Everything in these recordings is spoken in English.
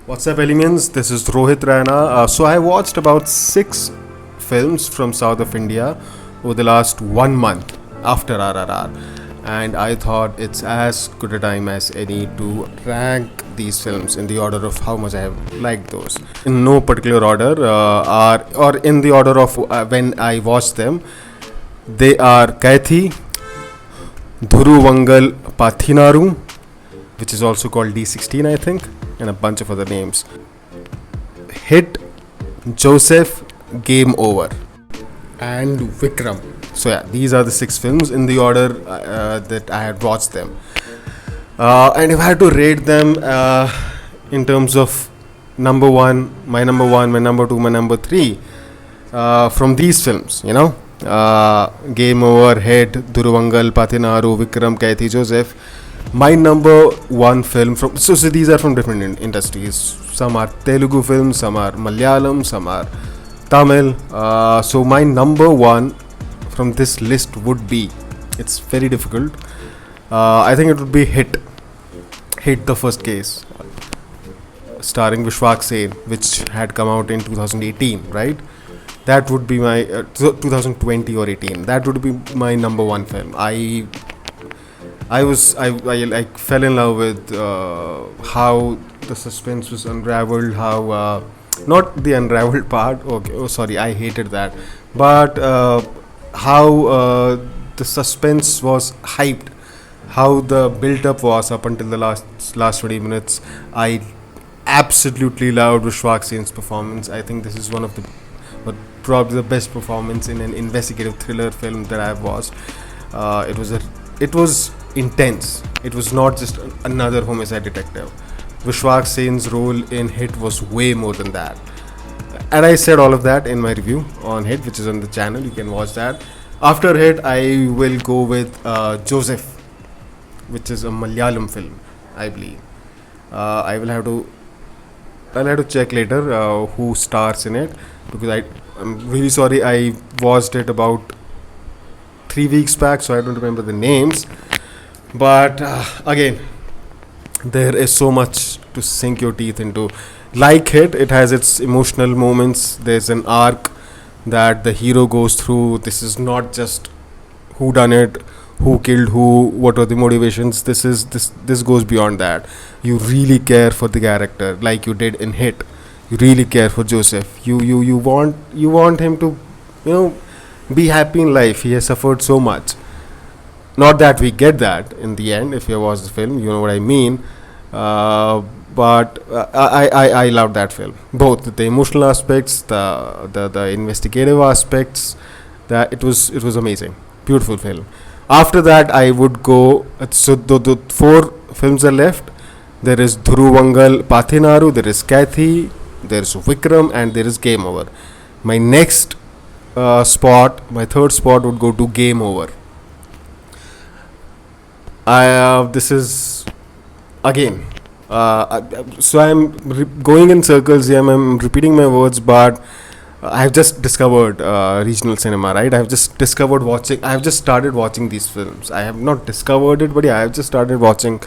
What's up, aliens? This is Rohit Rana. So I watched about 6 films from south of India over the last 1 month after RRR, and I thought it's as good a time as any to rank these films in the order of how much I have liked those. In no particular order, or in the order of when I watched them. They are Kaithi, Dhuruvangal Pathinaru, which is also called D16, I think, and a bunch of other names. Hit, Joseph, Game Over, and Vikram. So yeah, these are the 6 films in the order that I had watched them. And if I had to rate them in terms of number one, my number two, my number three, from these films, Game Over, Hit, Dhuruvangal, Pathinaru, Vikram, Kaithi, Joseph. My number one film from so these are from different industries. Some are Telugu films, some are Malayalam, some are Tamil. So my number one from this list would be, it's very difficult. I think it would be Hit, the first case, starring Vishwak Sen, which had come out in 2018, right? That would be my 2020 or 18. That would be my number one film. I like fell in love with how the suspense was unraveled, how not the unraveled part. Okay, oh sorry, I hated that, but how the suspense was hyped, how the build up was up until the last 20 minutes. I absolutely loved Vishwak Sen's performance. I think this is one of the, but probably the best performance in an investigative thriller film that I've watched. It was intense. It was not just another homicide detective. Vishwak Sen's role in Hit was way more than that. And I said all of that in my review on Hit, which is on the channel. You can watch that. After Hit, I will go with Joseph, which is a Malayalam film, I believe. I'll have to check later who stars in it, because I'm really sorry, I watched it about 3 weeks back, so I don't remember the names. But again, there is so much to sink your teeth into. Like it has its emotional moments. There's an arc that the hero goes through. This is not just who done it, who killed who, what are the motivations. This goes beyond that. You really care for the character, like you did in Hit. You really care for Joseph. You want him to be happy in life. He has suffered so much. Not that we get that in the end. If you watch the film, you know what I mean. But I love that film. Both the emotional aspects, the investigative aspects. That it was amazing, beautiful film. After that, I would go. So the 4 films are left. There is Dhuruvangal Pathinaru. There is Kaithi. There is Vikram, and there is Game Over. My next my third spot would go to Game Over. This is again. So I'm going in circles here. I'm repeating my words, but I have just discovered regional cinema. Right? I have just started watching these films. I have not discovered it, but yeah, I have just started watching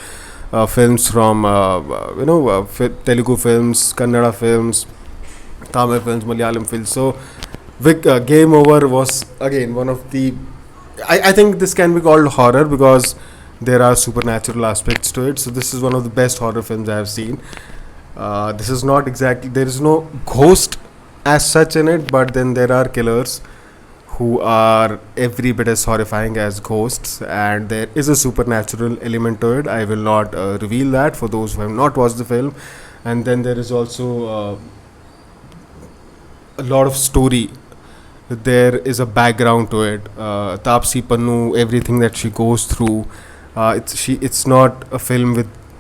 films from Telugu films, Kannada films, Tamil films, Malayalam films. So Game Over was again one of the. I think this can be called horror because there are supernatural aspects to it. So this is one of the best horror films I have seen. This is not exactly, there is no ghost as such in it, but then there are killers who are every bit as horrifying as ghosts, and there is a supernatural element to it. I will not reveal that for those who have not watched the film. And then there is also a lot of story. There is a background to it. Taapsee Pannu, everything that she goes through. It's not a film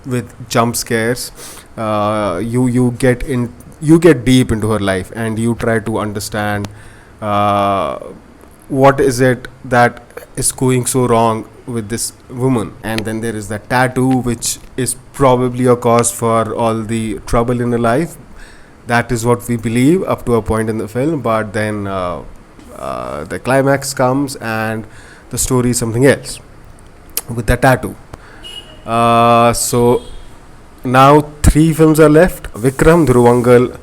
with jump scares. You get deep into her life, and you try to understand what is it that is going so wrong with this woman. And then there is that tattoo, which is probably a cause for all the trouble in her life. That is what we believe up to a point in the film, but then the climax comes and the story is something else with the tattoo. So Now three films are left: Vikram, Dhuruvangal,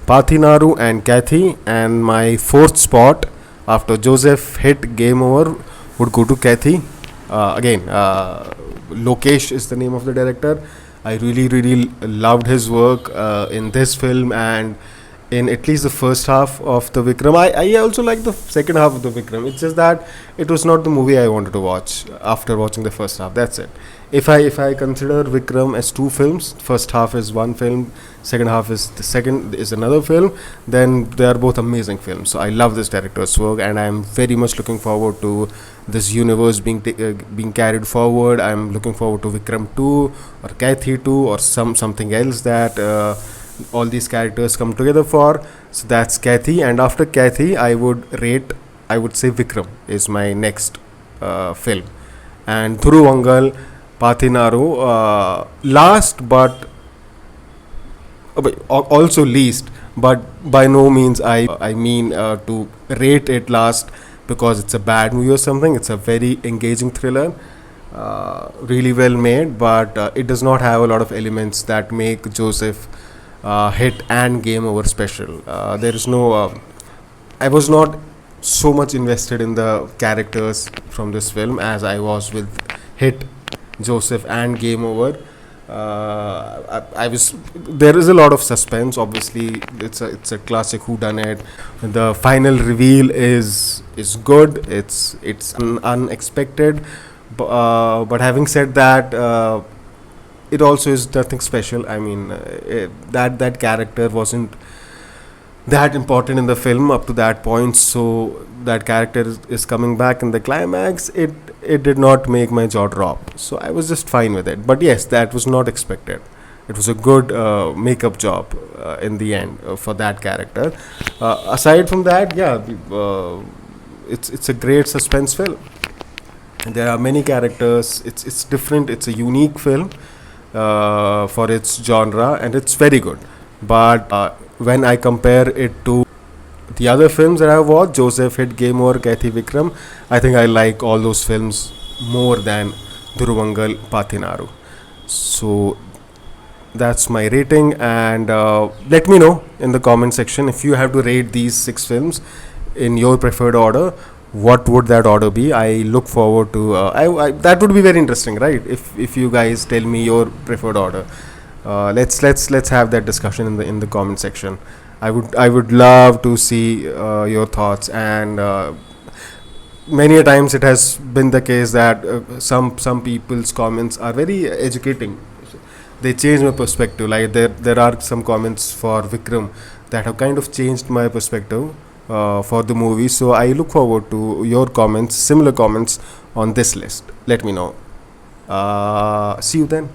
Pathinaru, and Kaithi. And my fourth spot after Joseph hit Game Over would go to Kaithi. Lokesh is the name of the director. I really loved his work in this film and in at least the first half of the Vikram. I also like the second half of the Vikram. It's just that it was not the movie I wanted to watch after watching the first half. That's it. If I consider Vikram as two films, first half is one film, second half is another film, then they are both amazing films. So I love this director's work, and I'm very much looking forward to this universe being carried forward. I'm looking forward to Vikram 2 or Kaithi 2 or something else that all these characters come together for. So that's Kaithi, and after Kaithi, I would say Vikram is my next film, and Thuruvangal, Pathinaru, last but also least, but by no means I mean to rate it last because it's a bad movie or something. It's a very engaging thriller, really well made, but it does not have a lot of elements that make Joseph hit and Game Over special. There is no. I was not so much invested in the characters from this film as I was with Hit, Joseph, and Game Over. I was. There is a lot of suspense. Obviously, it's a classic whodunit. The final reveal is good. It's unexpected. But having said that, it also is nothing special. I mean, that character wasn't that important in the film up to that point. So that character is coming back in the climax. It did not make my jaw drop. So I was just fine with it. But yes, that was not expected. It was a good makeup job in the end for that character. Aside from that, yeah, it's a great suspense film. There are many characters. It's different. It's a unique film for its genre, and it's very good. But when I compare it to the other films that I have watched, Joseph, Hit, Game Over, Kaithi, Vikram, I think I like all those films more than Dhuruvangal, Pathinaru. So that's my rating, and let me know in the comment section if you have to rate these six films in your preferred order. What would that order be? I look forward to. That would be very interesting, right? If you guys tell me your preferred order, let's have that discussion in the comment section. I would love to see your thoughts, and many a times it has been the case that some people's comments are very educating. They change my perspective. Like there are some comments for Vikram that have kind of changed my perspective for the movie. So I look forward to your comments, similar comments on this list. Let me know. See you then.